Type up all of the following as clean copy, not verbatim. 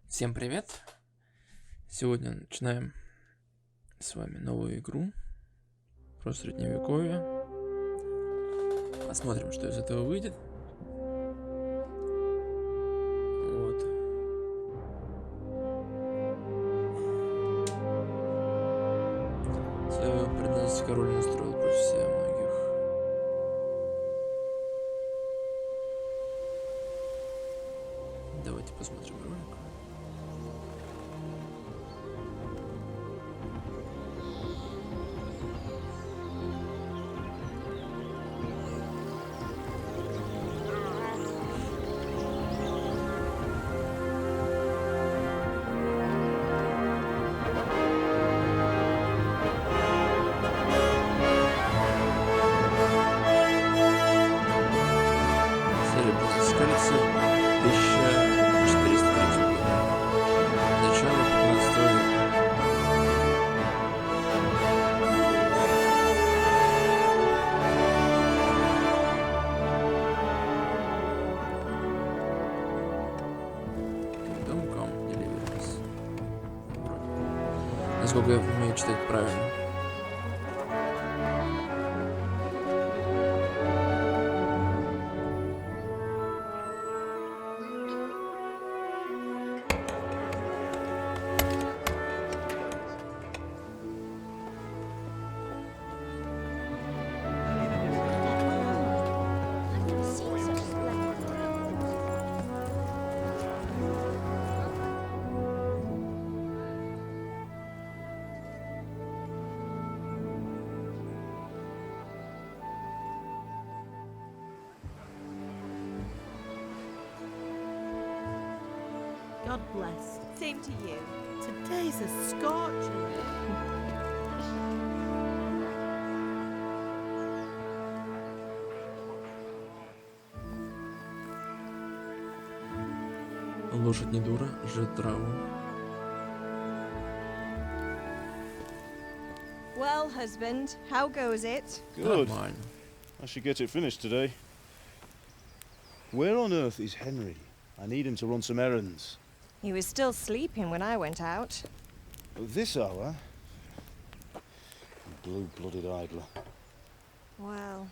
Всем привет! Сегодня начинаем с вами новую игру про средневековье. Посмотрим, что из этого выйдет. Вот. Предательский король настроил против себя многих. Давайте посмотрим ролик. Скажется 1403 год. Начало 15 века. Deliverance. Насколько я умею читать правильно. God bless. Same to you. Today's a scorcher. Лошадь не дура, жрет траву. Well, husband, how goes it? Good. Нормально. I should get it finished today. Where on earth is Henry? I need him to run some errands. He was still sleeping when I went out. At this hour? Blue-blooded idler. Well,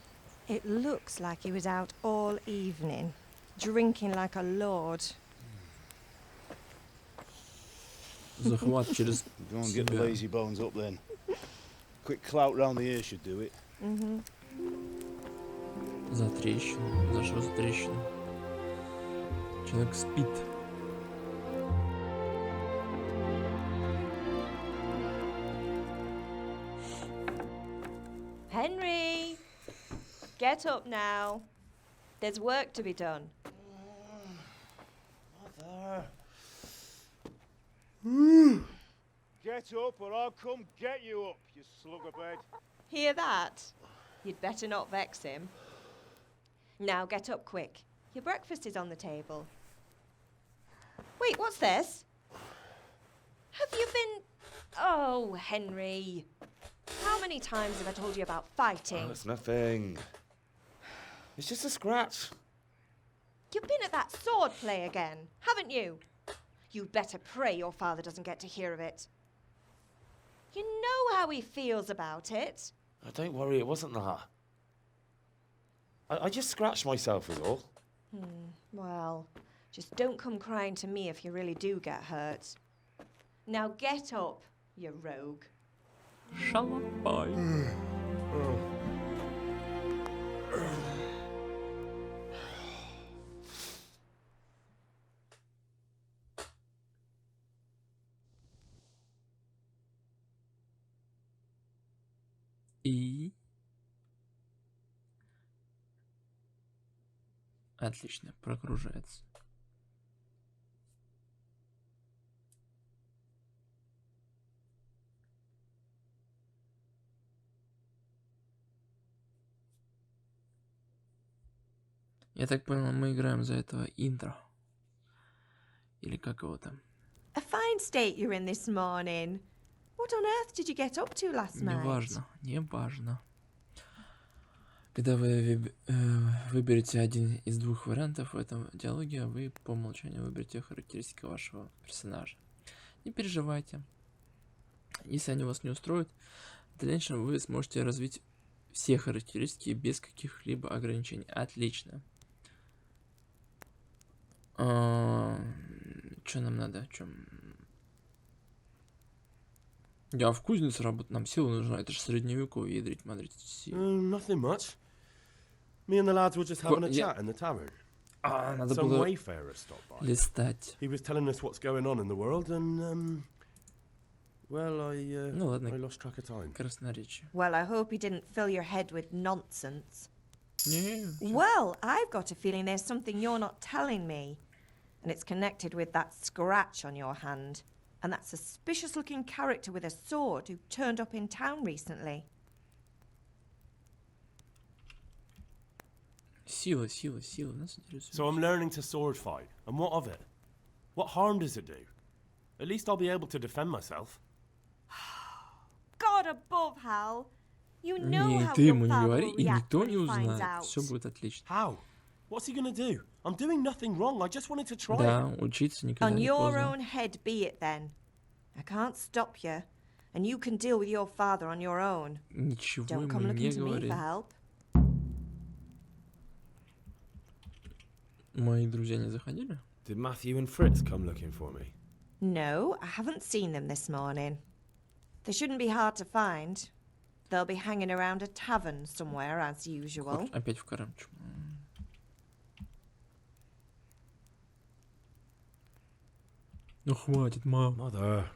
it looks like he was out all evening, drinking like a lord. Захват через Go and get the себя. lazy bones up then. Quick clout round the ear should do it. За трещину. За что за трещину? Человек спит. Henry! Get up now. There's work to be done. Mother. Get up or I'll come get you up, you slugabed. Hear that? You'd better not vex him. Now get up quick. Your breakfast is on the table. Wait, what's this? Have you been... Oh, Henry. How many times have I told you about fighting? Oh, it's nothing. It's just a scratch. You've been at that sword play again, haven't you? You'd better pray your father doesn't get to hear of it. You know how he feels about it. Oh, don't worry, it wasn't that. I just scratched myself is all. Well, just don't come crying to me if you really do get hurt. Now get up, you rogue. Шалопай. И... Отлично, прогружается. Я так понял, мы играем за этого интро. Или как его там? A fine state you're in this morning. What on earth did you get up to last night? Неважно, неважно. Когда вы выберете один из двух вариантов в этом диалоге, вы по умолчанию выберете характеристики вашего персонажа. Не переживайте. Если они вас не устроят, в дальнейшем вы сможете развить все характеристики без каких-либо ограничений. Отлично. Что нам надо? Я в кузнице работаю, нам сила нужна. Это же средневековье, ядрить, мадрить. Nothing much. Me and the lads were just having a chat in the tavern. Надо Some было wayfarer stopped by. листать. He was telling us what's going on in the world, and well, I Ну ладно, lost track of time. красноречие. Well, I hope he didn't fill your head with nonsense. Не, Well, I've got a feeling there's something you're not telling me. And it's connected with that scratch on your hand. And that suspicious-looking character with a sword who turned up in town recently. Сила, нас интересует. So I'm learning to sword fight, and what of it? What harm does it do? At least I'll be able to defend myself. God above, Hal. You know Не, how ты your ему не father говори, will и react никто when не he finds узнает. out. Все будет отлично. How? What's he gonna do? I'm doing nothing wrong. I just wanted to try. Да, учиться никогда On не your поздно. own head be it then. I can't stop you. And you can deal with your father on your own. Ничего Don't come ему не looking to me говори. for help. Мои друзья не заходили? Did Matthew and Fritz come looking for me? No, I haven't seen them this morning. They shouldn't be hard to find. They'll be hanging around a tavern somewhere as usual. Опять в карамчу. Ну хватит, мам. Mother.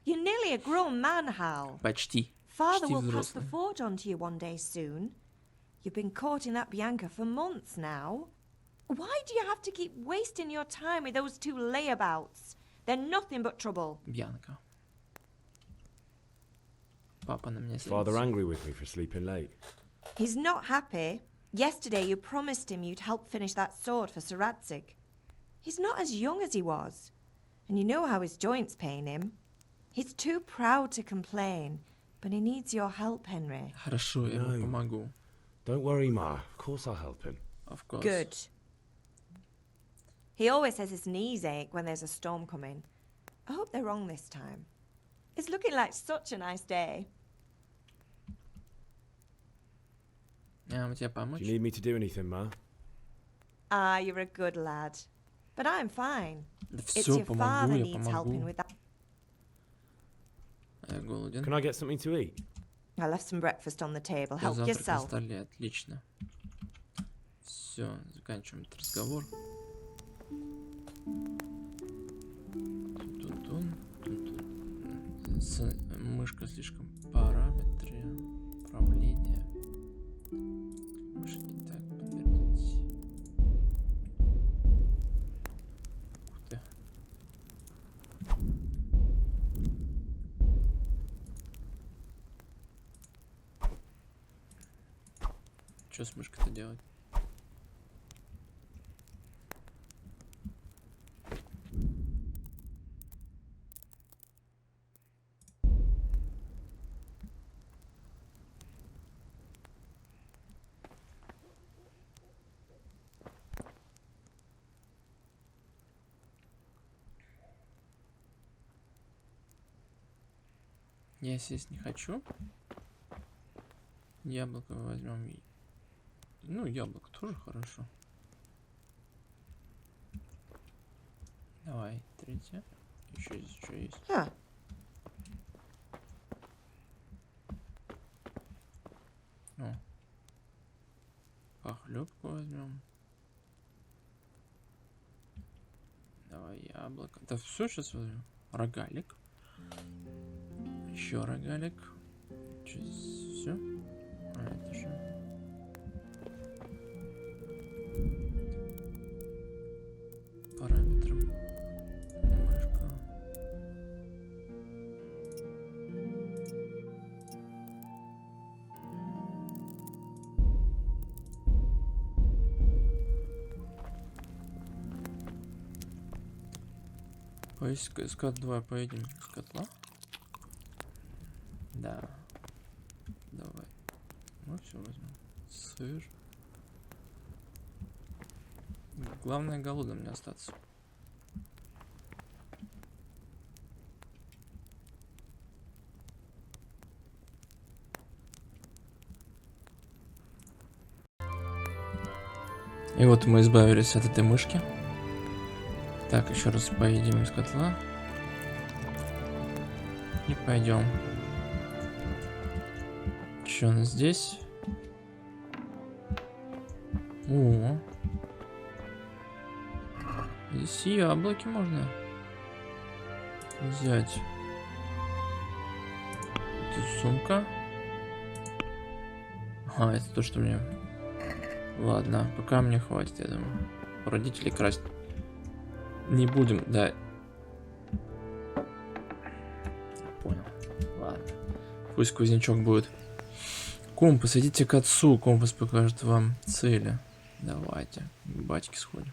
You're nearly a grown man, Hal. Почти. Father Почти will pass the взрослый. forge on to you one day soon. You've been courting that Bianca for months now. Why do you have to keep wasting your time with those two layabouts? They're nothing but trouble. Бьянка. Папа на меня Father злится. angry with me for sleeping late. He's not happy. Yesterday you promised him you'd help finish that sword for Sir Radzig. He's not as young as he was. And you know how his joints pain him. He's too proud to complain. But he needs your help, Henry. Хорошо, я ему No. помогу. Don't worry, Ma. Of course I'll help him. Of course. Good. He always says his knees ache when there's a storm coming. I hope they're wrong this time. It's looking like such a nice day. Я могу тебе Do помочь? you need me to do anything, Ma? Ah, you're a good lad. But I'm fine. Да It's все, your помогу, father я needs helping помогу. with that. Я голоден. Can I get something to eat? I left some breakfast on the table. Я Help завтрак на yourself. столе, отлично. Все, заканчиваем этот разговор. Тун-тун-тун, тун-тун. Мышка слишком параметры. Управление. Мышь не так подтвердить. Ух ты. Что с мышкой-то делать? Я сесть не хочу. Яблоко возьмем. Ну, яблоко тоже хорошо. Давай, третье. Еще здесь что есть? Huh. О. Похлебку возьмем. Давай яблоко. Да все сейчас возьмем. Рогалик. Еще рогалик. Все. А это что? Параметры. Мышка. Скат 2 поедем с котла. Да. Давай. Давай все возьмем. Сыр. Главное голодным не остаться. И вот мы избавились от этой мышки. Так, еще раз поедем из котла. И пойдем. Что у нас здесь? О, здесь яблоки можно взять. Тут сумка. Ага, это то, что мне... Ладно, пока мне хватит, я думаю. У родителей красть не будем, да. Понял. Ладно. Пусть кузнечок будет. Компас, идите к отцу. Компас покажет вам цели. Давайте. К батьке сходим.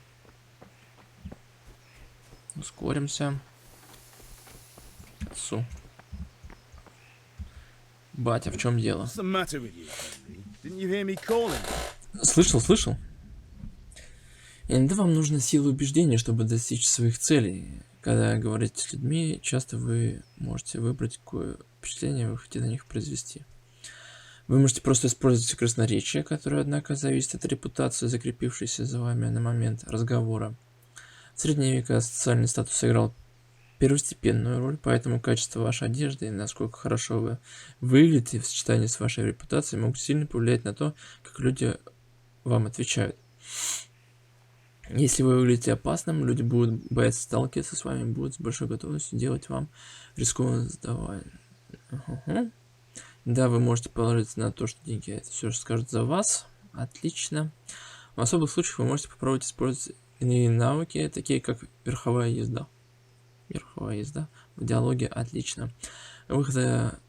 Ускоримся. К отцу. Батя, в чем дело? What's the matter with you, Henry? Didn't you hear me calling? Слышал. Иногда вам нужна сила убеждения, чтобы достичь своих целей. Когда говорите с людьми, часто вы можете выбрать, какое впечатление вы хотите на них произвести. Вы можете просто использовать красноречие, которое, однако, зависит от репутации, закрепившейся за вами на момент разговора. В средние века социальный статус сыграл первостепенную роль, поэтому качество вашей одежды и насколько хорошо вы выглядите в сочетании с вашей репутацией могут сильно повлиять на то, как люди вам отвечают. Если вы выглядите опасным, люди будут бояться сталкиваться с вами, будут с большой готовностью делать вам рискованное задавание. Да, вы можете положиться на то, что деньги это все же скажут за вас. Отлично. В особых случаях вы можете попробовать использовать иные навыки, такие как верховая езда. Верховая езда в диалоге отлично. Выхода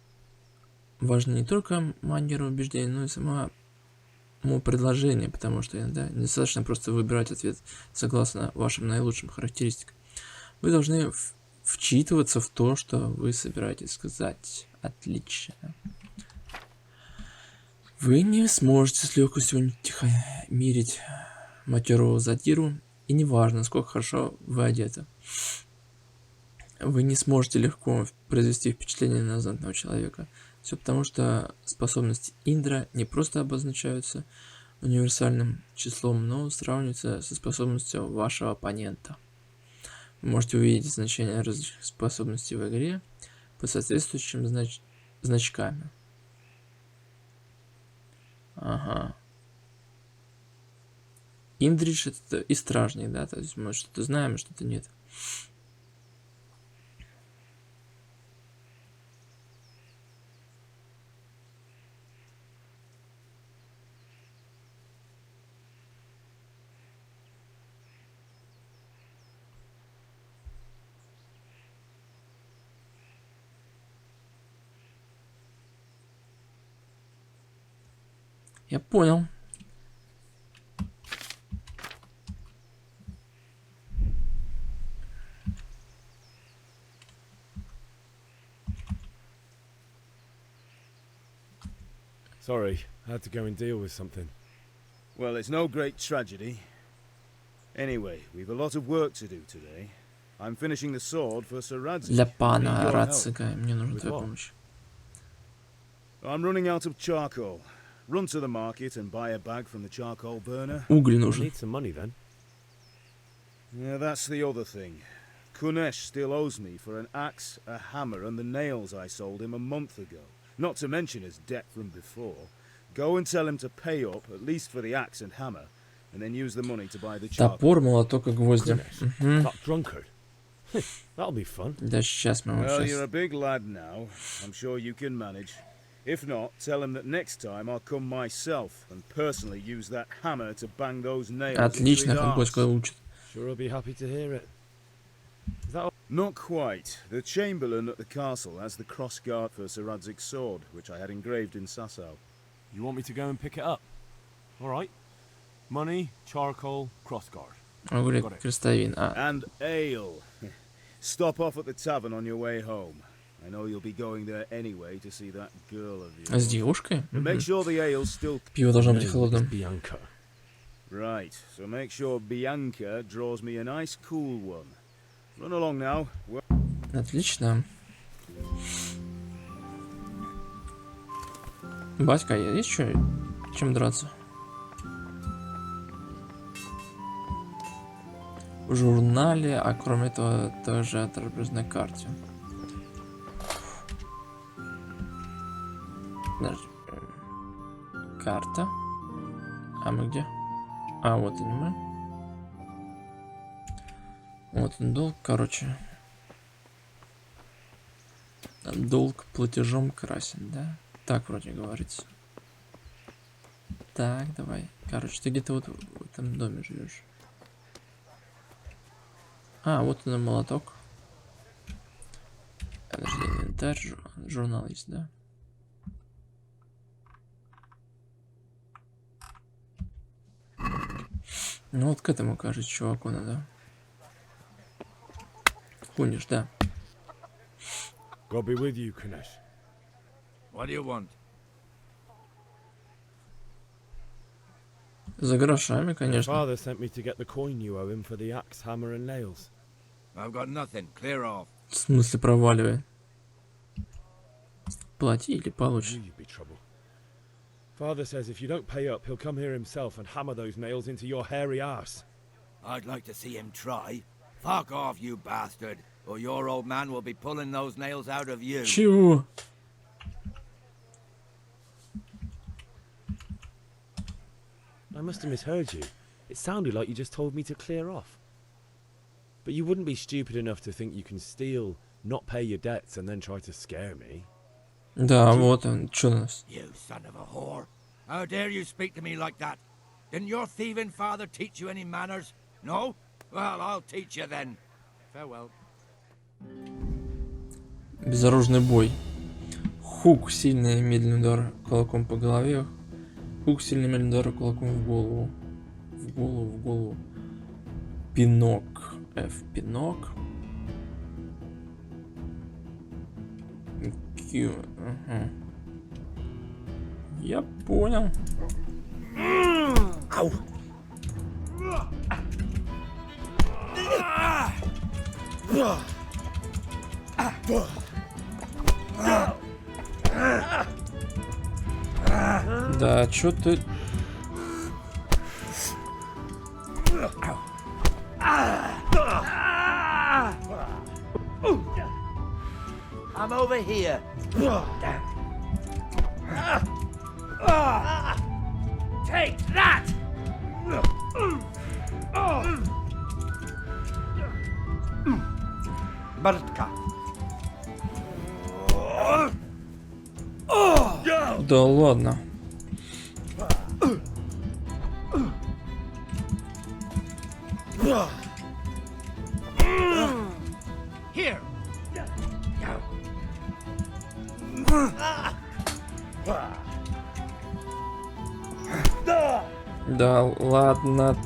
важно не только манера убеждения, но и само предложение, потому что иногда недостаточно просто выбирать ответ согласно вашим наилучшим характеристикам. Вы должны вчитываться в то, что вы собираетесь сказать. Отлично. Вы не сможете с легкостью утихомирить матерого задиру, и неважно, сколько хорошо вы одеты. Вы не сможете легко произвести впечатление на знатного человека. Все потому, что способности Индра не просто обозначаются универсальным числом, но сравниваются со способностью вашего оппонента. Вы можете увидеть значение различных способностей в игре по соответствующим значками. Ага. Индридж это и стражник, да, то есть мы что-то знаем, а что-то нет. Я понял. Sorry, I had to go and deal with something. Well, it's no great tragedy. Anyway, we've a lot of work to do today. I'm finishing the sword for Sir Radzik. Для Need пана your help. Рацика мне нужна With твоя what? помощь. I'm running out of charcoal. Run to the market and buy a bag from the charcoal burner. Уголь I нужен. need some money then. Yeah, that's the other thing. Kunesh still owes me for an axe, a hammer, and the nails I sold him a month ago. Not to mention his debt from before. Go and tell him to pay up, at least for the axe and hammer, and then use the money to buy the charcoal. Топор, молоток и гвозди. Goodness, that drunkard. That'll be fun. Да, сейчас мы Well, you're сейчас. a big lad now. I'm sure you can manage. If not, tell him that next time I'll come myself and personally use that hammer to bang those nails into his Отлично, как arse. Боська учит. Sure, I'll be happy to hear it. Is that all? Not quite. The Chamberlain at the castle has the crossguard for Sir Radzik's sword, which I had engraved in Sasau. You want me to go and pick it up? All right. Money, charcoal, crossguard. Уголь, Got it. крестовин. And ale. Stop off at the tavern on your way home. I know you'll be going there anyway to see that girl of С yours. девушкой? But make sure the ale's still... Пиво должно быть It's холодным. Bianca. Right, so make sure Bianca draws me a nice cool one. Run along now. Отлично. Батька, есть что, чем драться? В журнале, а кроме этого тоже отображено на карте. Подожди. Карта. А мы где? А, вот и мы. Вот он долг, короче. Долг платежом красен, да? Так вроде говорится. Так, давай. Короче, ты где-то вот в этом доме живешь. А, вот он молоток. Подожди, инвентарь, журнал есть, да? Ну вот к этому, кажется, чуваку надо. Хуниш, да. God be with you, Kunesh. What do you want? За грошами, конечно. Father sent me to get the coin you owe him for the axe, hammer, and nails. I've got nothing. Clear off. В смысле проваливай. Плати или Knew получишь. you'd be trouble. Father says if you don't pay up, he'll come here himself and hammer those nails into your hairy arse. I'd like to see him try. Fuck off, you bastard, or your old man will be pulling those nails out of you. Чего? I must have misheard you. It sounded like you just told me to clear off. But you wouldn't be stupid enough to think you can steal, not pay your debts, and then try to scare me. Да, вот он, чё у нас? You son of a whore. How dare you speak to me like that? Didn't your thieving father teach you any manners? No? Well, I'll teach you then. Farewell. Безоружный бой. Хук, сильный и медленный удар кулаком по голове. Хук, сильный и медленный удар кулаком в голову. В голову, в голову. Пинок. F, пинок. Q, ага. Я понял. Ow! Да, чё ты... I'm over here. Take that! Bartka. Да ладно. Here. Да ладно.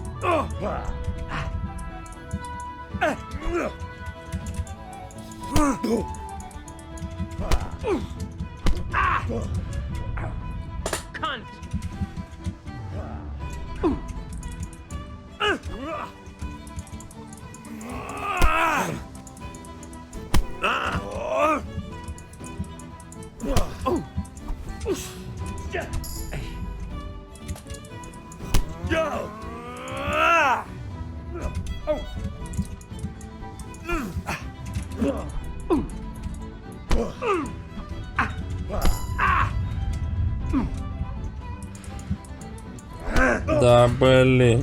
Да блин.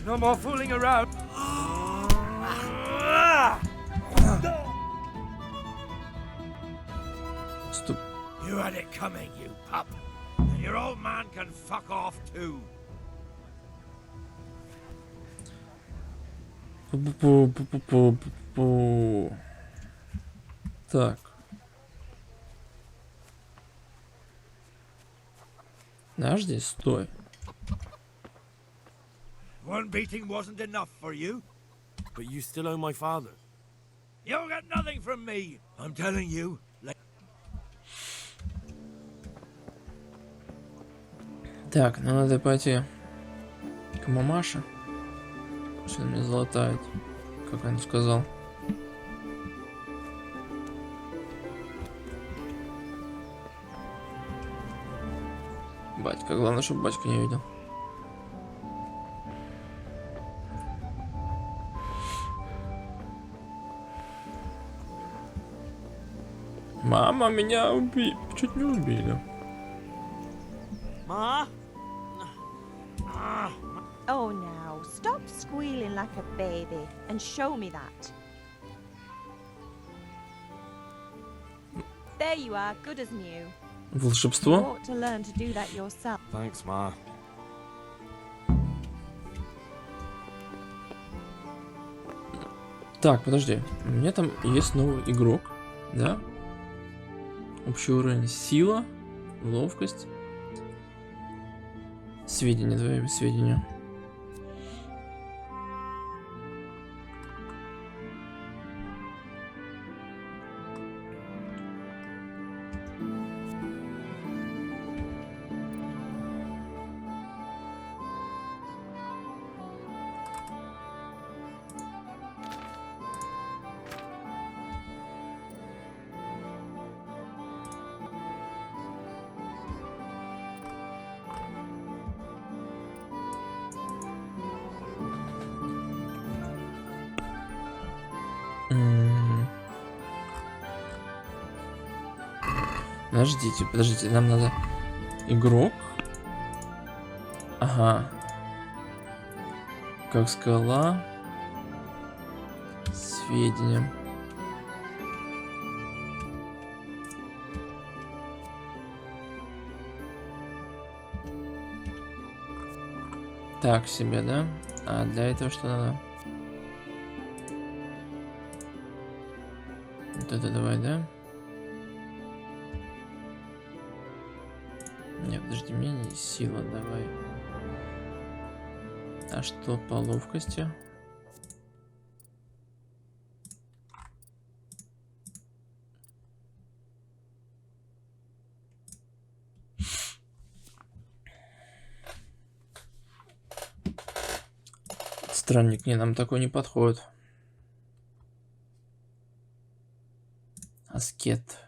No more fooling around. Стоп. You had it coming, you pup. And your old man can fuck off too. Пу-пу-пу-пу-пу-пу. Так. Подожди, стой. One beating wasn't enough for you? But you still owe my father. You'll get nothing from me. I'm telling you. Так, ну надо пойти к мамаше. Что он мне золотает, как он сказал. Батька, главное, чтобы батька не видел. Мама, меня убили. Чуть не убили. Ma? Oh, now, stop squealing like a baby and show me that. There you are, good as new. You Волшебство? ought to learn to do that yourself. Thanks, Ma. Так, подожди. У меня там есть новый игрок, да? Общий уровень сила, ловкость. Сведения, твои сведения. Подождите, нам надо игрок. Ага. Как скала. Сведения. Так себе, да? А для этого что надо? Вот это давай, да? Нет, подожди, мне не сила, давай. А что по ловкости? Странник, не, нам такой не подходит. Аскет.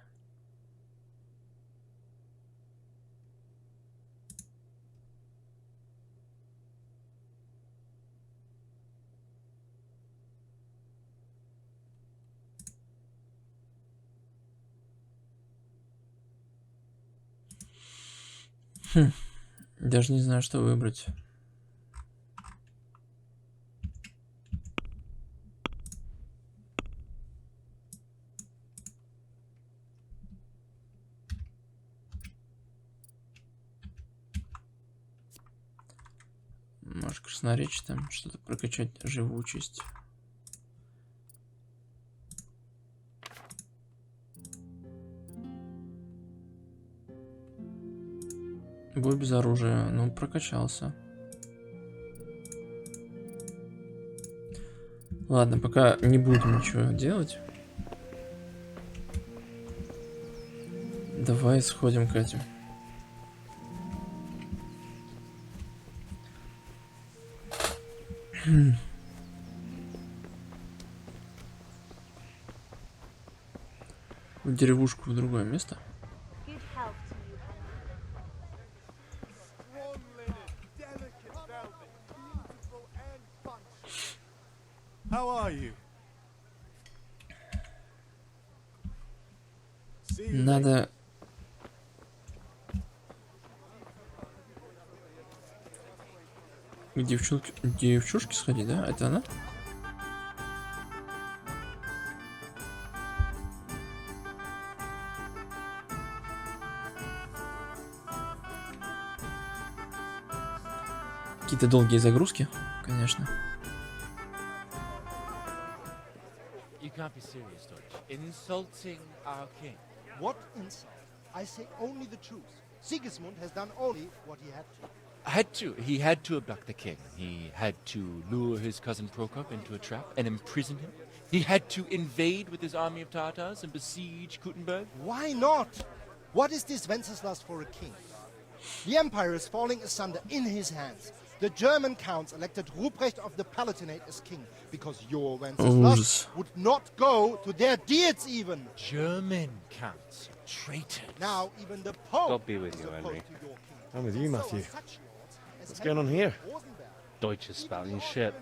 Даже не знаю, что выбрать. Может, красноречие там что-то прокачать, живучесть. Бой без оружия, ну прокачался. Ладно, пока не будем ничего делать. Давай сходим к этим. В деревушку, в другое место. How are you? Надо... К девчушке сходить, да? Это она? Какие-то долгие загрузки, конечно. You can't be serious, Dodge. Insulting our king. What insult? I say only the truth. Sigismund has done only what he had to. He had to abduct the king. He had to lure his cousin Prokop into a trap and imprison him. He had to invade with his army of Tatars and besiege Kuttenberg. Why not? What is this Wenceslas for a king? The empire is falling asunder in his hands. The German counts elected Ruprecht of the Palatinate as king because your Wenceslas would not go to their deeds even. German counts, traitors. Now even the Pope God be with is you, opposed Henry. to your king. I'm with you, So Matthew. such lords as What's going on here? Rosenberg, Deutsch is spouting shit.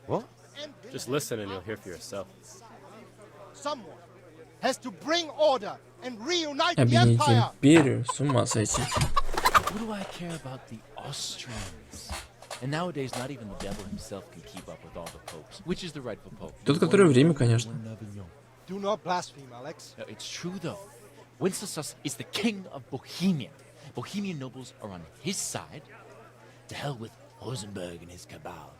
What? and Just Wilhelm listen and you'll hear for yourself. Someone has to bring order and reunite the Объединить empire. империю, с ума сойти. What do I care about the Austrians? And nowadays, not even the devil himself can keep up with all the popes. Which is the rightful pope? Тот, который в Риме, конечно. Do not blaspheme, Alex. No, it's true though. Wenceslas is the king of Bohemia. Bohemian nobles are on his side. To hell with Rosenberg and his cabal.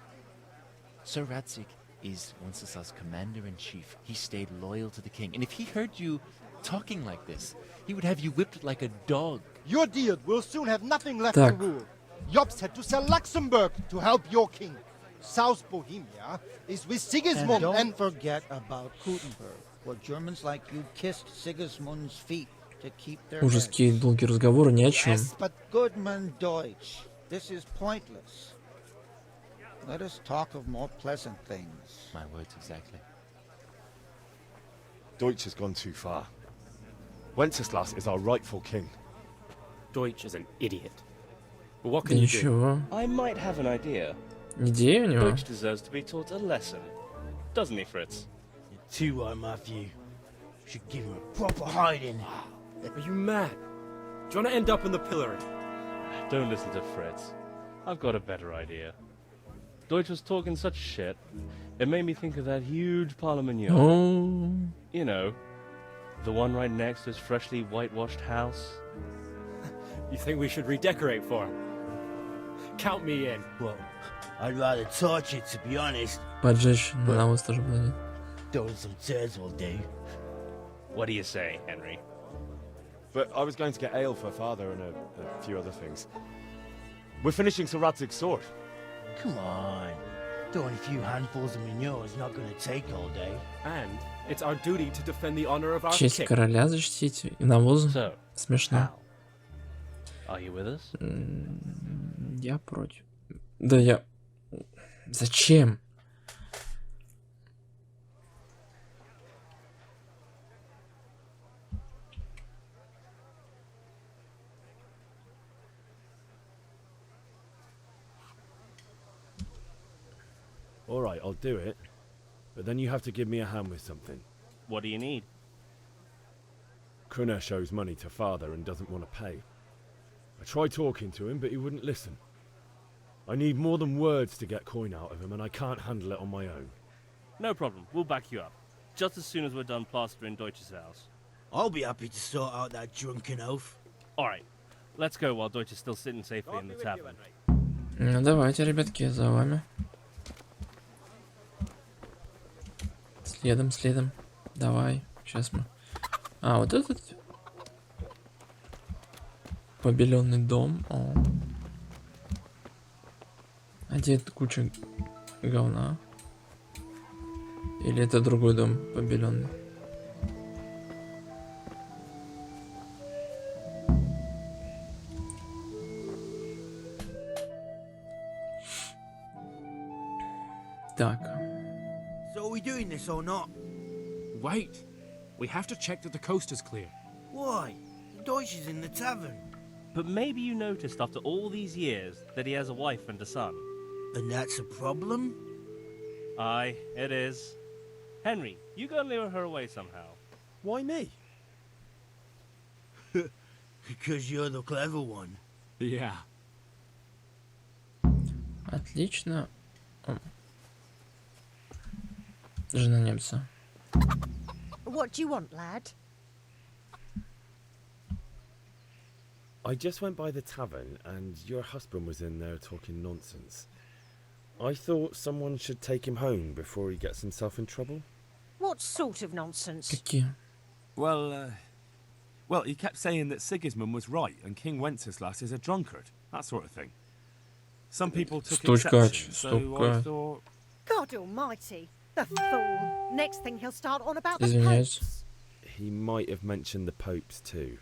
Sir Radzik is Wenceslas' commander-in-chief. He stayed loyal to the king. And if he heard you talking like this, he would have you whipped like a dog. Your deal will soon have nothing left Так. to rule. Jobst had to sell Luxembourg to help your king. South Bohemia is with And Sigismund don't forget about Kuttenberg, where Germans like you kissed Sigismund's feet to keep their Ужас, heads. какие долгие разговоры, ни о чем. Yes, but Goodman Deutsch, this is pointless. Let us talk of more pleasant things. My words exactly. Deutsch has gone too far. Wenceslas is our rightful king. Deutsch is an idiot. But what Да can you do? ничего. I might have an idea. Идея у него. Deutsch deserves to be taught a lesson. Doesn't he, Fritz? Too right, Matthew. Should give him a proper hiding. Are you mad? Do you want to end up in the pillory? Don't listen to Fritz. I've got a better idea. Deutsch was talking such shit, it made me think of that huge parliament yacht. Oh. You know, the one right next to his freshly whitewashed house. You think we should redecorate for him? Count me in. Well, I'd rather torch it, to be honest. Поджечь на навоз тоже будет. Throwing some turds will do. What do you say, Henry? But I was going to get ale for father and a few other things. We're finishing Sir Radzig's sword. Come on. Throwing a few handfuls of manure is not going to take all day. And it's our duty to defend the honor of our Честь king. короля защитить и навоз. So, Смешно. how? Are you with us? Я против. Да я... Зачем? All right, I'll do it. But then you have to give me a hand with something. What do you need? Krunesh owes money to father and doesn't want to pay. I tried talking to him, but he wouldn't listen. I need more than words to get coin out of him, and I can't handle it on my own. No problem. We'll back you up. Just as soon as we're done plastering Deutsch's house. I'll be happy to sort out that drunken oaf. All right. Let's go while Deutsch is still sitting safely in the tavern. Ну давайте, ребятки, за вами. Следом, следом. Давай, сейчас мы. А, вот этот побеленный дом. О. А где эта куча говна? Или это другой дом побеленный? Так. So are we doing this or not? Wait. We have to check that the coast is clear. Why? Deutsch is in the tavern. But maybe you noticed after all these years that he has a wife and a son. And that's a problem? Aye, it is. Henry, you go lure her away somehow. Why me? Because you're the clever one. Yeah. Отлично. О. Жена немца. What do you want, lad? I just went by the tavern, and your husband was in there talking nonsense. I thought someone should take him home before he gets himself in trouble. What sort of nonsense? Какие? Well, he kept saying that Sigismund was right and King Wenceslas is a drunkard. That sort of thing. Some people took Стукач, exception, so I стукач. thought... God almighty. The fool. Next thing he'll start on about the Извиняюсь. popes. He might have mentioned the popes too.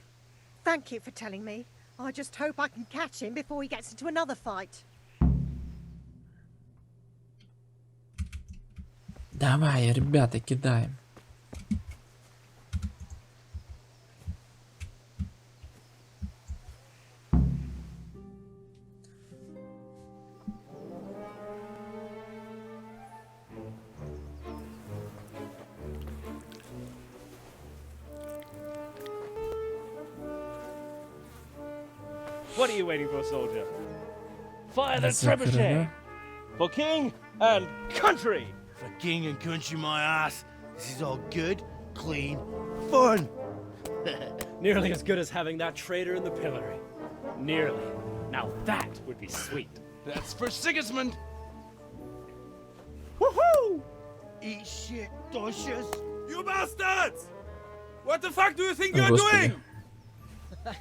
Thank you for telling me. I just hope I can catch him before he gets into another fight. Давай, ребята, кидаем. What are you waiting for, soldier? Fire the Закрываю. trebuchet! For king and country! For king and country, my ass. This is all good, clean, fun. Nearly as good as having that traitor in the pillory. Nearly. Now that would be sweet. That's for Sigismund. Woohoo! Eat shit, Docious. You bastards! What the fuck do you think you're Господи. doing?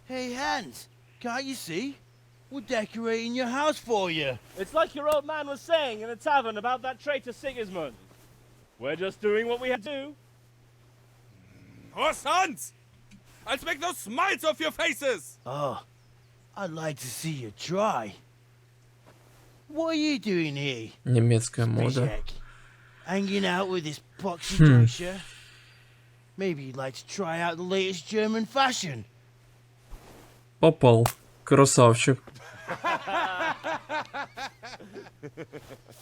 Hey, Hans, can't you see? We're decorating your house for you. It's like your old man was saying in the tavern about that traitor Sigismund. We're just doing what we have to do. Oh, sons! I'll make those smiles off your faces! Oh, I'd like to see you try. What are you doing here, Немецкая мода. Zbyszek? Hanging out with this boxy Deutscher? Maybe you'd like to try out the latest German fashion. Попал. Красавчик.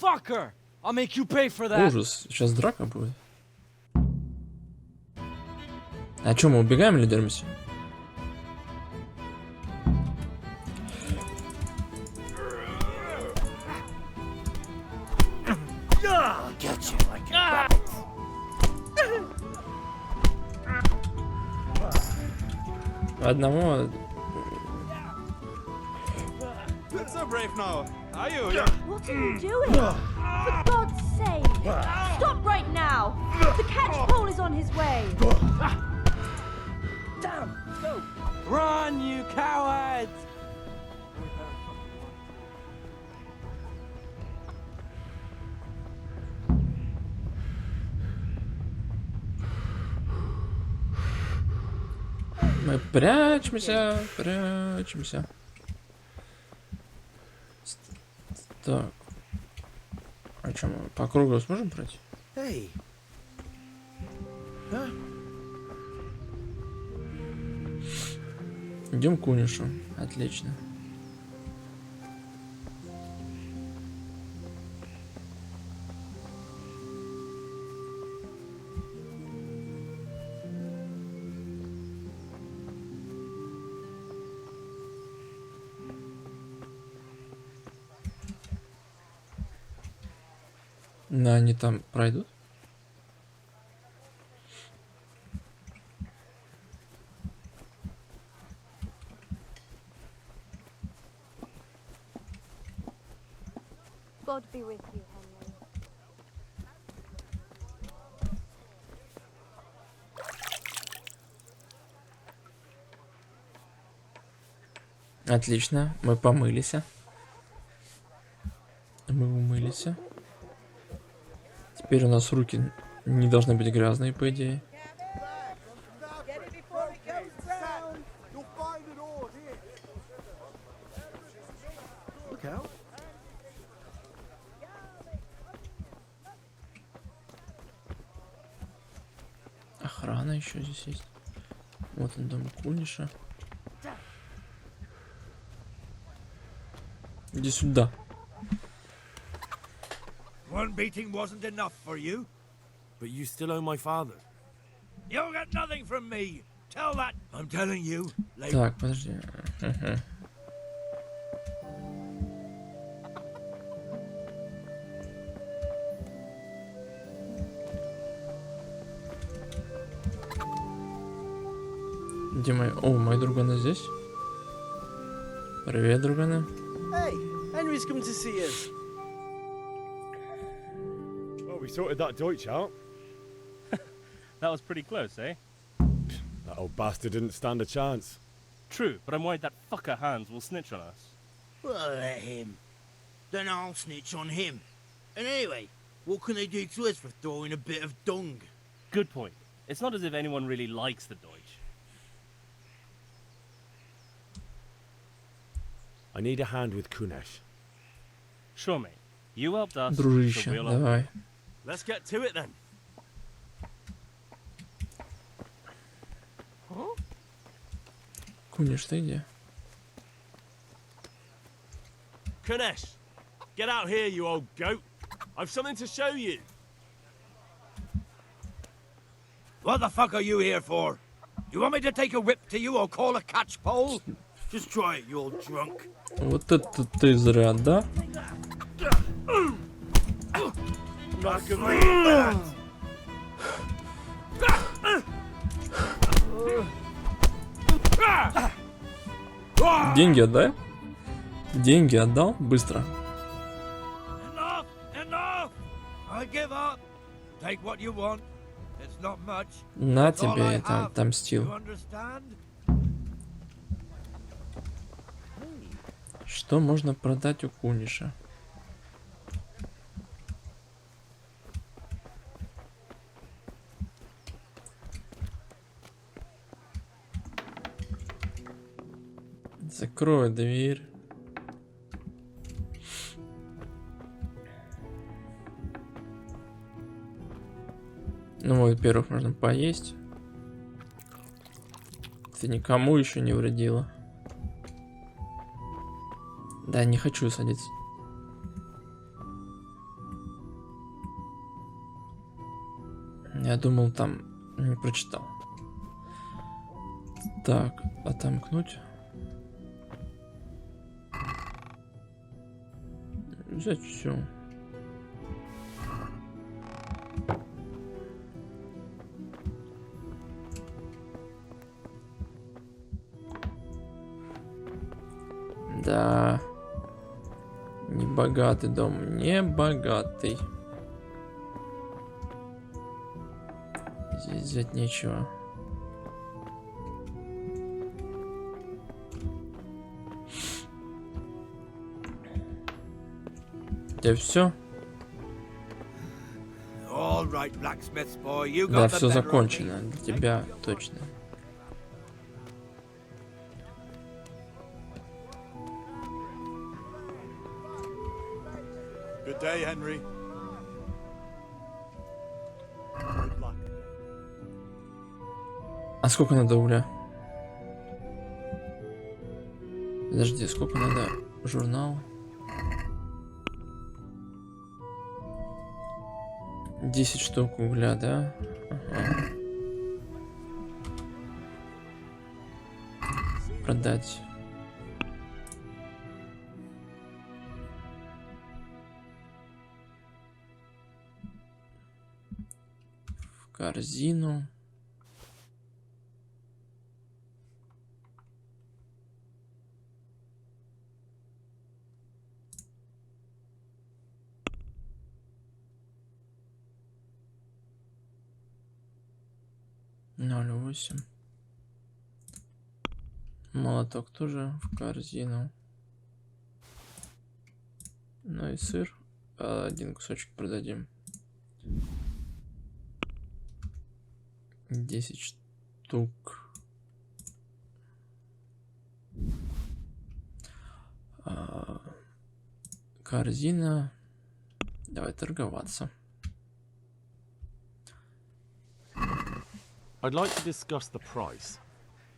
Fucker! I'll make you pay for that. Ужас. Сейчас драка будет. А чё, мы убегаем или деремся? Get you like a rabbit. Одного... Not so brave now, are you? What are you doing? For God's sake! Stop right now! The catchpole is on his way! Damn! Go! Run, you cowards! Мы прячемся, прячемся. Так. А что, мы по кругу сможем пройти? Hey. Huh? Идем к Унишу. Отлично. Но они там пройдут? God be with you, Henry. Отлично, мы помылись. Мы умылись. Теперь у нас руки не должны быть грязные, по идее. Охрана еще здесь есть. Вот он, дом Куниша. Иди сюда. One beating wasn't enough for you? But you still owe my father. You'll get nothing from me. Tell that. I'm telling you. Так, подожди. Где мои... О, мои друганы здесь. Привет, друганы. Hey, Henry's come to see us. Well, we sorted that Deutsch out. That was pretty close, eh? That old bastard didn't stand a chance. True, but I'm worried that fucker Hans will snitch on us. Well, let him. Then I'll snitch on him. And anyway, what can they do to us for throwing a bit of dung? Good point. It's not as if anyone really likes the Deutsch. I need a hand with Kunesh. Sure, mate. You helped us. Дружище, so we'll help you. давай. Let's get to it then. Куниш, ты где? Kunesh, get out here, you old goat. I've something to show you. What the fuck are you here for? You want me to take a whip to you or call a catch pole? Just try it, you old drunk. Вот это ты зря, да? Back of me. Деньги отдай. Деньги отдал? Быстро. Enough! Enough! I give up. Take what you want. It's not much. На It's all тебе I и там have. отомстил. You understand? Что можно продать у Куниша? Закрой дверь. Ну, во-первых, можно поесть. Ты никому еще не вредила. Да, не хочу садиться. Я думал, там не прочитал. Так, отомкнуть. Взять все. Да. Не богатый дом, не богатый. Здесь взять нечего. Да все. All right, blacksmith's boy, you Да, got the все better of me. закончено. Для тебя точно. Good day, Henry. Good luck. А сколько надо угля? Подожди, сколько надо журнал? 10 штук угля, да? Ага. Продать. В корзину. Ноль 8. Молоток тоже в корзину. Ну и сыр. Один кусочек продадим. 10 штук. Корзина. Давай торговаться. I'd like to discuss the price.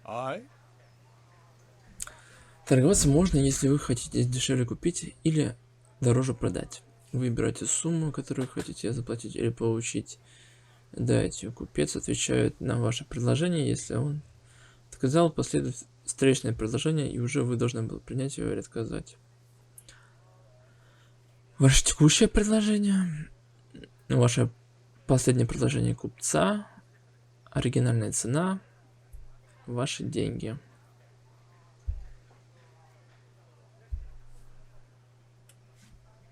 Aye? Торговаться можно, если вы хотите дешевле купить или дороже продать. Вы выбираете сумму, которую хотите заплатить или получить. Дайте. Купец отвечает на ваше предложение. Если он отказал, последует встречное предложение, и уже вы должны были принять его или отказать. Ваше текущее предложение, ваше последнее предложение купца, оригинальная цена, ваши деньги.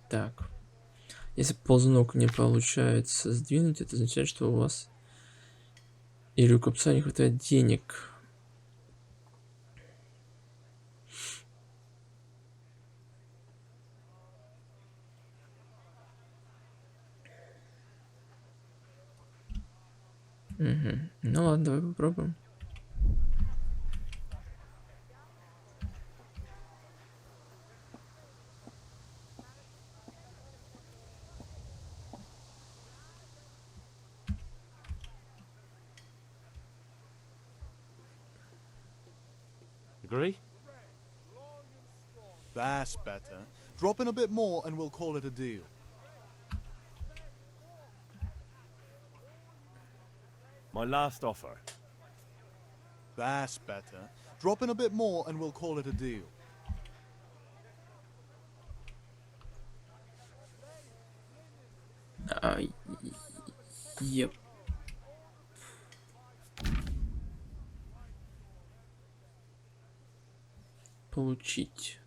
Так. Если ползунок не получается сдвинуть, это означает, что у вас или у купца не хватает денег. Угу. Ну ладно, давай попробуем. Agree? That's better. Drop in a bit more and we'll call it a deal. My last offer. That's better. Drop in a bit more and we'll call it a deal. Yep. Получить.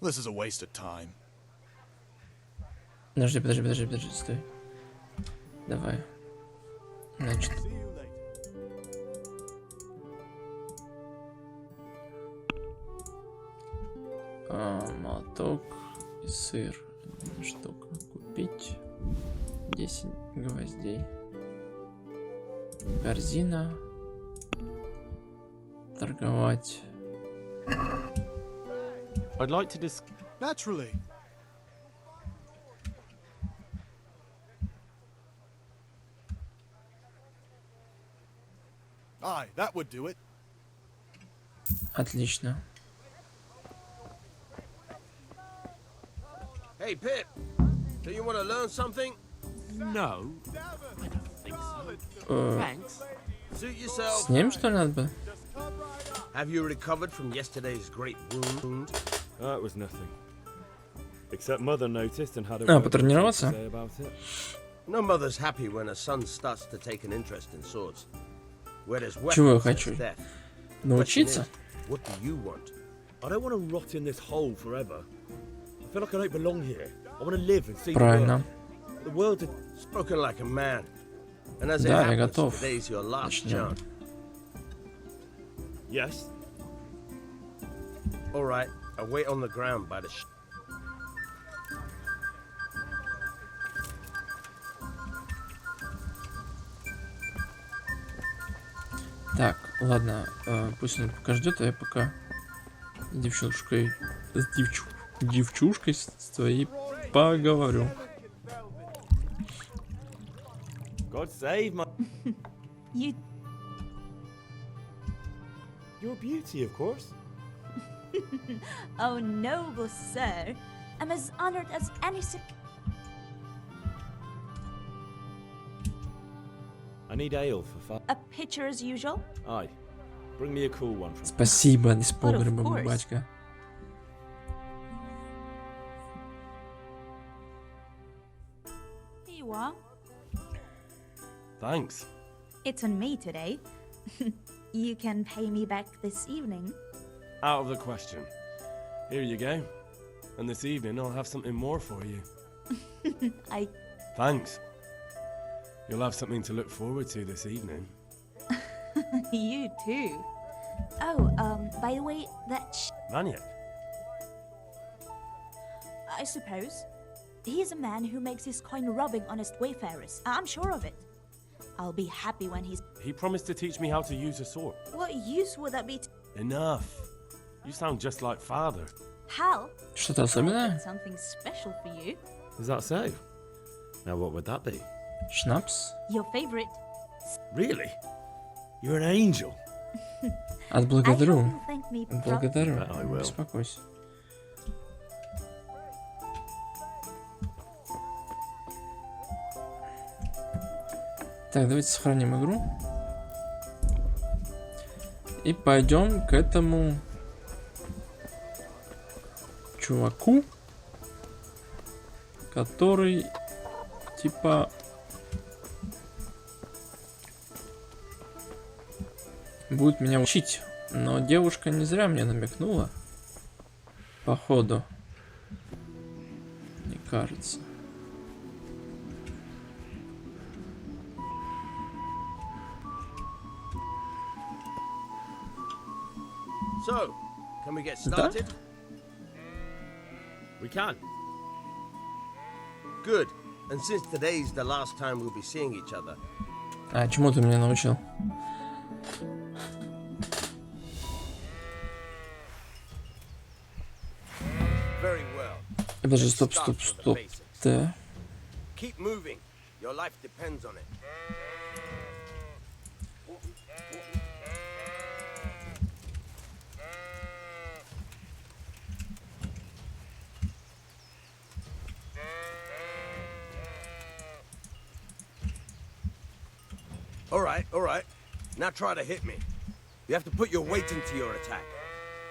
This is a waste of time. Подожди, стой. Давай. Значит. Молоток и сыр. 1 штука. Купить. 10 гвоздей. Корзина. Торговать. I'd like to Naturally. Aye, that would do it. Отлично. Hey, Pip. Do you want to learn something? No. I don't think so. Thanks. Suit yourself. С ним что ли надо было? Have you recovered from yesterday's great wound? It was nothing. Except Mother noticed and had a А, потренироваться? say about it. No mother's happy when her son starts to take an interest in swords. Whereas Чего я weapons хочу? is death. Научиться? What do you want? I don't want to rot in this hole forever. I feel like I don't belong here. I want to live and see Правильно. the world. The world Spoken like a man. And as it Да, я happens, готов. today's your last Начнем. chance. Yes. All right, I'll wait on the ground by the Так, ладно, пусть он пока ждет, а я пока с девчушкой, девчушкой с твоей поговорю. God save my. You. You're a beauty, of course. Oh, noble sir. I'm as honored as any I need ale for fun. A pitcher as usual? Aye. Bring me a cool one from. Спасибо, не с But of погреба, course. батька. Here you are. Thanks. It's on me today. You can pay me back this evening. Out of the question. Here you go. And this evening I'll have something more for you. I. Thanks. You'll have something to look forward to this evening. You too. Oh, by the way, that Vanya. I suppose. He's a man who makes his coin robbing honest wayfarers. I'm sure of it. I'll be happy when he's. He promised to teach me how to use a sword. What use would that be? Enough. You sound just like father. Hal. Что-то I've особенное? got something special for you. Is that so? Now, what would that be? Шнапс? Your favorite. Really? You're an angel. Отблагодарю. I hope you'll thank me Благодарю. Bet I will. Беспокойся. Так, давайте сохраним игру. И пойдем к этому чуваку, который типа будет меня учить. Но девушка не зря мне намекнула. Походу. Мне кажется. So, Can we get started? We can. Good. And since today's the last time we'll be seeing each other. А, чему ты меня научил? Very well. Подожди, Let's стоп, start стоп, from the стоп. basics. Да. Keep moving. Your life depends on it. All right. Now try to hit me. You have to put your weight into your attack.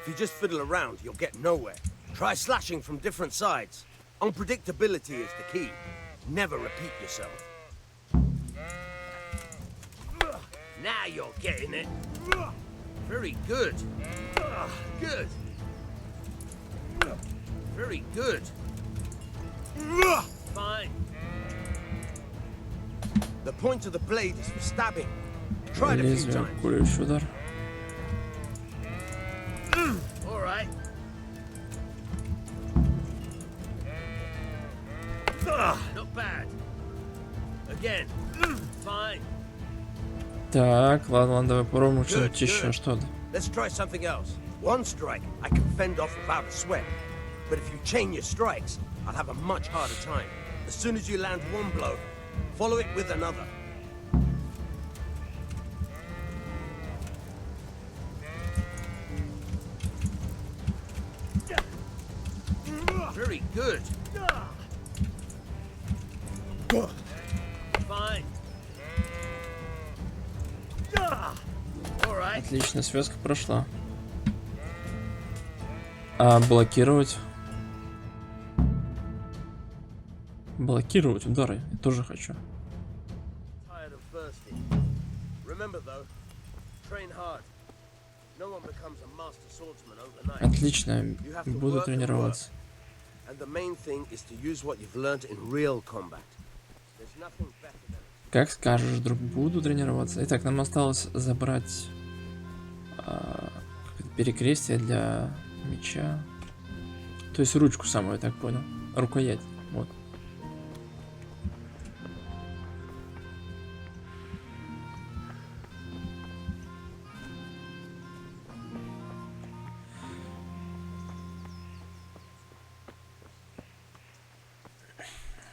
If you just fiddle around, you'll get nowhere. Try slashing from different sides. Unpredictability is the key. Never repeat yourself. Now you're getting it. Very good. Good. Very good. Fine. The point of the blade is for stabbing. Try it a few Лезвие, times. колющий удар. All right. Not bad. Again. Fine. Так, ладно, давай попробуем Good, что-нибудь еще, good. что-то. Let's try something else. One strike I can fend off without a sweat. But if you chain your strikes, I'll have a much harder time. As soon as you land one blow, follow it with another. Very good. Fine. All right. Отлично, связка прошла. А блокировать? Блокировать удары. Я тоже хочу. Tired of bursting. Remember though, train hard. No one becomes a master swordsman overnight. Отлично, You have to буду work and тренироваться. work. And the main thing is to use what you've learned in real combat. There's nothing better than it. Как скажешь, друг, буду тренироваться. Итак, нам осталось забрать перекрестие для меча. То есть ручку самую, я так понял. Рукоять. Вот.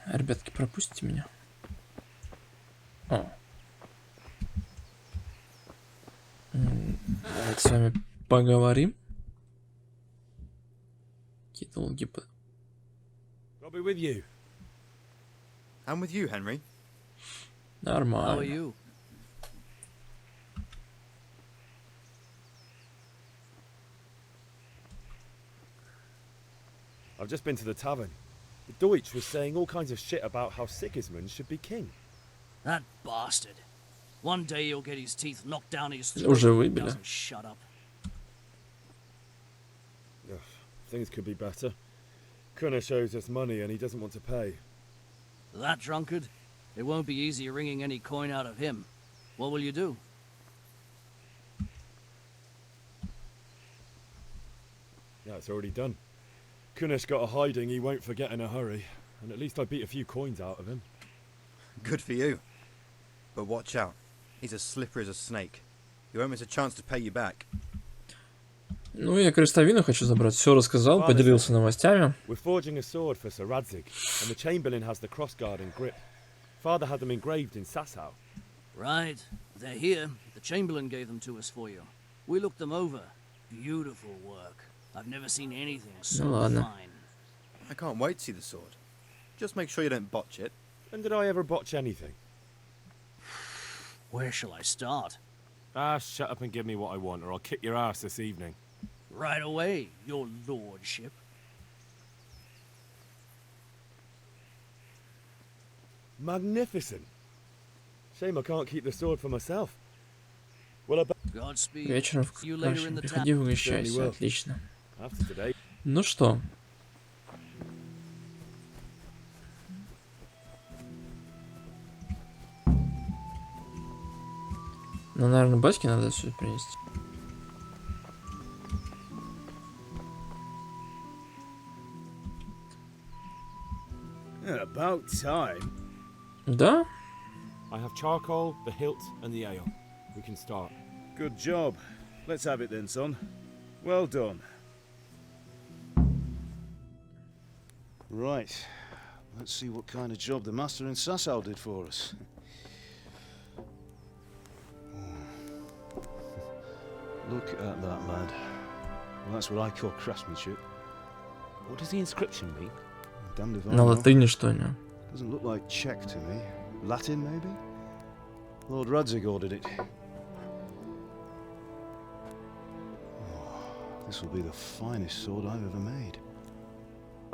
Ребятки, пропустите меня. О. Давайте с вами поговорим. Какие долгие... I'll be with you. I'm with you, Henry. Нормально. How are you? I've just been to the tavern. The Deutsch was saying all kinds of shit about how Sigismund should be king. That bastard. One day he'll get his teeth knocked down his throat Уже if he выбили. doesn't shut up. Ugh, things could be better. Kunesh owes us money and he doesn't want to pay. That drunkard? It won't be easy wringing any coin out of him. What will you do? Yeah, it's already done. Kunesh got a hiding he won't forget in a hurry, and at least I beat a few coins out of him. Good for you. But watch out. He's as slippery as a snake. He won't miss a chance to pay you back. Ну, я крестовину хочу забрать. Все рассказал, поделился новостями. We're forging a sword for Sir Radzig, and the Chamberlain has the crossguard and grip. Father had them engraved in Sasau. Right. They're here. The Chamberlain gave them to us for you. We looked them over. Beautiful work. I've never seen anything so Ну ладно. fine. I can't wait to see the sword. Just make sure you don't botch it. When did I ever botch anything? Where shall I start? Ah, shut up and give me what I want, or I'll kick your ass this evening. Right away, your lordship. Magnificent. Shame I can't keep the sword for myself. Well, Godspeed. Вечером в See you later in the приходи, town. угощайся. Отлично. After today. Ну что? Ну, наверное, батьке надо сюда принести. About time. Да? I have charcoal, the hilt, and the ale. We can start. Good job. Let's have it then, son. Well done. Right. Let's see what kind of job the master in Sasau did for us. Look at that, lad. Well, that's what I call craftsmanship. What does the inscription mean? Damned if I На know. латыни, что ли? Doesn't look like Czech to me. Latin, maybe? Lord Radzig ordered it. Oh, this will be the finest sword I've ever made.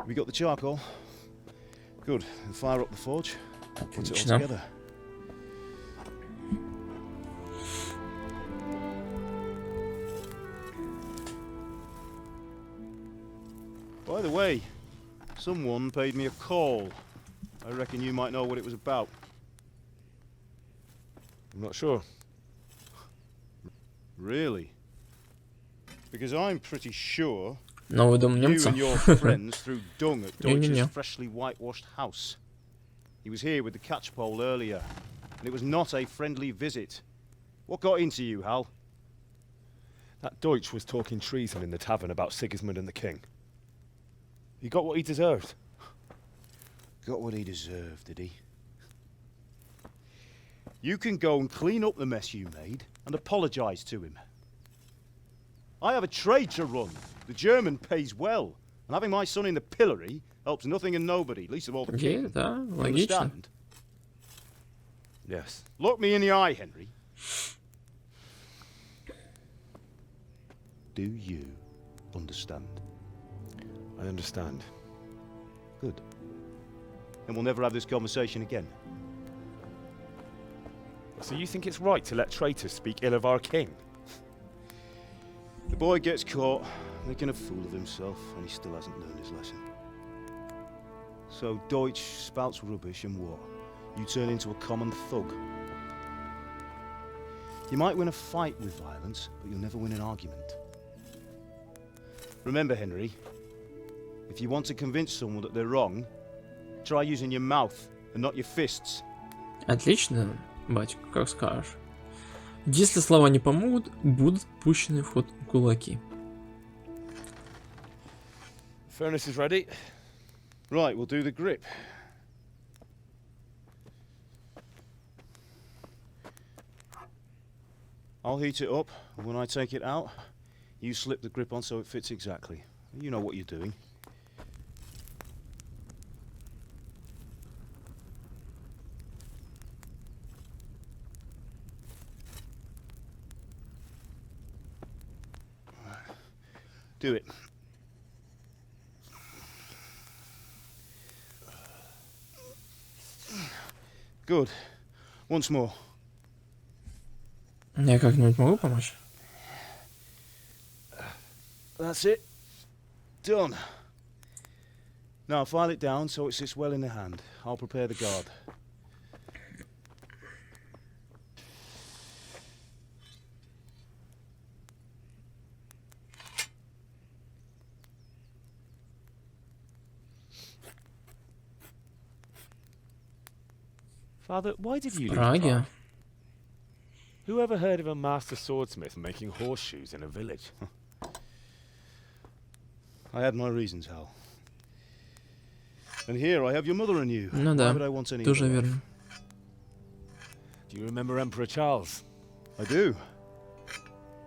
We got the charcoal. Good. Then fire up the forge. Put it all together. By the way, someone paid me a call. I reckon you might know what it was about. I'm not sure. Really? Because I'm pretty sure Новый дом you немца. and your friends threw dung at Не-не-не. Deutsch's freshly whitewashed house. He was here with the catchpole earlier, and it was not a friendly visit. What got into you, Hal? That Deutsch was talking treason in the tavern about Sigismund and the king. He got what he deserved. Got what he deserved, did he? You can go and clean up the mess you made and apologise to him. I have a trade to run. The German pays well, and having my son in the pillory helps nothing and nobody, least of all the king. Да, You логично. understand? Yes. Look me in the eye, Henry. Do you understand? I understand. Good. And we'll never have this conversation again. So you think it's right to let traitors speak ill of our king? The boy gets caught, making a fool of himself, and he still hasn't learned his lesson. So Deutsch spouts rubbish and what? You turn into a common thug. You might win a fight with violence, but you'll never win an argument. Remember, Henry, if you want to convince someone that they're wrong, try using your mouth and not your fists. Отлично, батька, как скажешь. Если слова не помогут, будут пущены в ход кулаки. Furnace is ready. Right, we'll do the grip. I'll heat it up, and when I take it out, you slip the grip on so it fits exactly. You know what you're doing. Do it. Good. Once more. Я как-нибудь могу помочь? That's it. Done. Now file it down so it sits well in the hand. I'll prepare the guard. Father, why did you leave Prague? Prague? Who ever heard of a master swordsmith making horseshoes in a village? I had my reasons, Hal. And here I have your mother and you. Ну Why да, would I want any тоже other life? верно. Do you remember Emperor Charles? I do.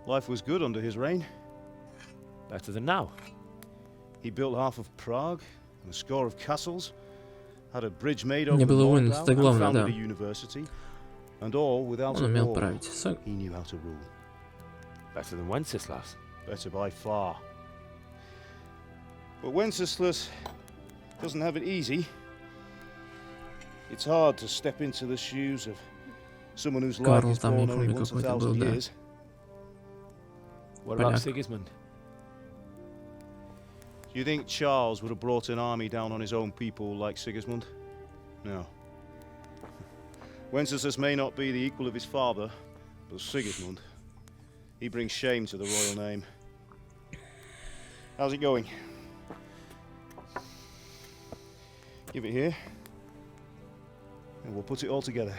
Life was good under his reign. Better than now. He built half of Prague and a score of castles, had a bridge made over Не the было войн, Moldau, это and главное, founded да. a university, and all without Он a умел war. править. He knew how to rule. Better than Wenceslas. Better by far. But Wenceslas doesn't have it easy. It's hard to step into the shoes of someone whose life Карл is там, не born only помню, once a какой-то был, thousand да. years. What about Поляк. Sigismund? Do you think Charles would have brought an army down on his own people like Sigismund? No. Wenceslas may not be the equal of his father, but Sigismund, he brings shame to the royal name. How's it going? Give it here. We'll put it all together.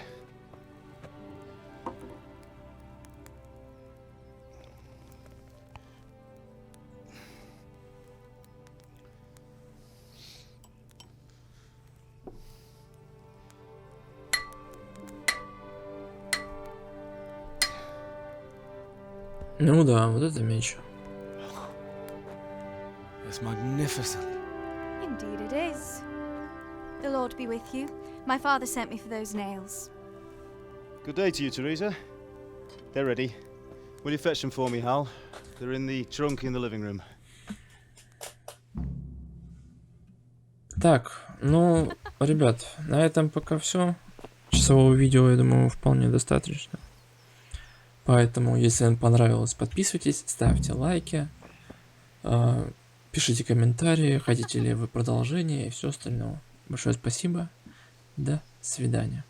Ну да, вот это меч. It's magnificent. Indeed it is. The Lord be with you. My father sent me for those nails. Good day to you, Teresa. They're ready. Will you fetch them for me, Hal? They're in the trunk in the living room. Так, ну, ребят, на этом пока все. Часового видео, я думаю, вполне достаточно. Поэтому, если вам понравилось, подписывайтесь, ставьте лайки, пишите комментарии, хотите ли вы продолжение и все остальное. Большое спасибо. До свидания.